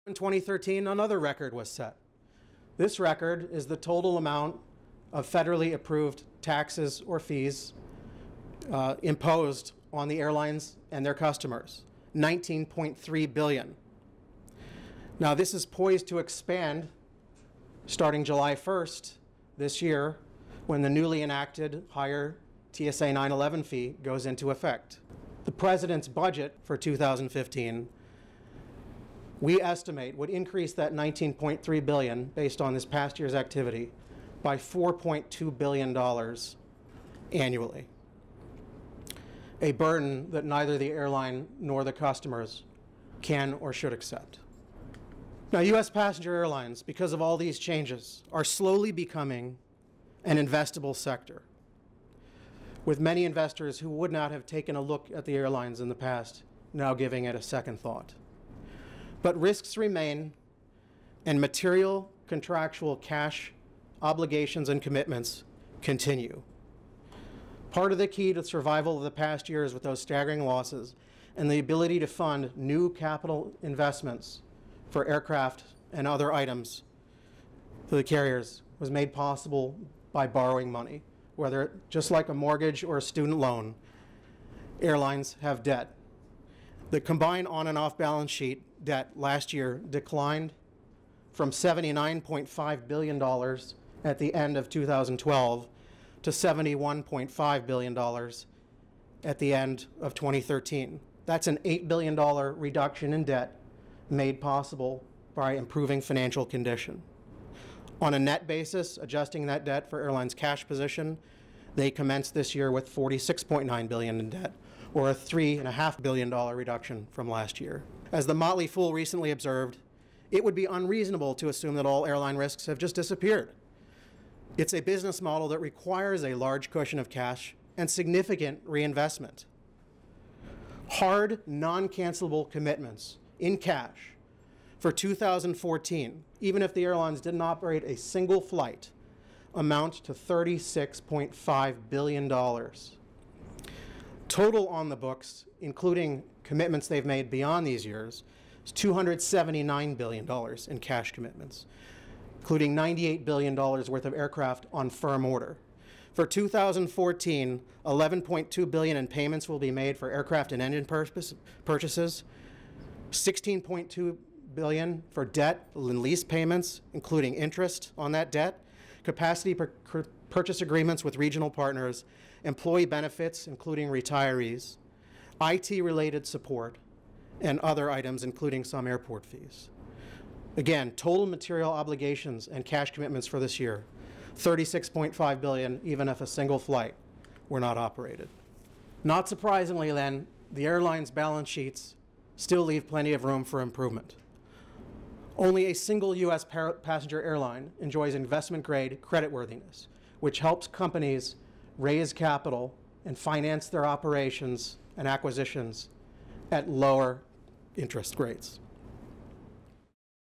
In 2013, another record was set. This record is the total amount of federally approved taxes or fees imposed on the airlines and their customers, $19.3 billion. Now, this is poised to expand starting July 1st this year when the newly enacted higher TSA 911 fee goes into effect. The President's budget for 2015, we estimate, would increase that $19.3 billion based on this past year's activity by $4.2 billion annually, a burden that neither the airline nor the customers can or should accept. Now, U.S. passenger airlines, because of all these changes, are slowly becoming an investable sector, with many investors who would not have taken a look at the airlines in the past now giving it a second thought. But risks remain, and material contractual cash obligations and commitments continue. Part of the key to survival of the past years with those staggering losses and the ability to fund new capital investments for aircraft and other items for the carriers was made possible by borrowing money. Whether just like a mortgage or a student loan, airlines have debt. The combined on and off balance sheet debt last year declined from $79.5 billion at the end of 2012 to $71.5 billion at the end of 2013. That's an $8 billion reduction in debt made possible by improving financial condition. On a net basis, adjusting that debt for airlines' cash position, they commenced this year with $46.9 billion in debt, or a $3.5 billion reduction from last year. As the Motley Fool recently observed, it would be unreasonable to assume that all airline risks have just disappeared. It's a business model that requires a large cushion of cash and significant reinvestment. Hard, non-cancelable commitments in cash for 2014, even if the airlines didn't operate a single flight, amount to $36.5 billion. Total on the books, including commitments they've made beyond these years, is $279 billion in cash commitments, including $98 billion worth of aircraft on firm order. For 2014, $11.2 billion in payments will be made for aircraft and engine purchases, $16.2 billion for debt and lease payments, including interest on that debt, capacity purchase agreements with regional partners, employee benefits, including retirees, IT-related support, and other items, including some airport fees. Again, total material obligations and cash commitments for this year, $36.5 billion, even if a single flight were not operated. Not surprisingly then, the airlines' balance sheets still leave plenty of room for improvement. Only a single U.S. passenger airline enjoys investment-grade creditworthiness, which helps companies raise capital and finance their operations and acquisitions at lower interest rates.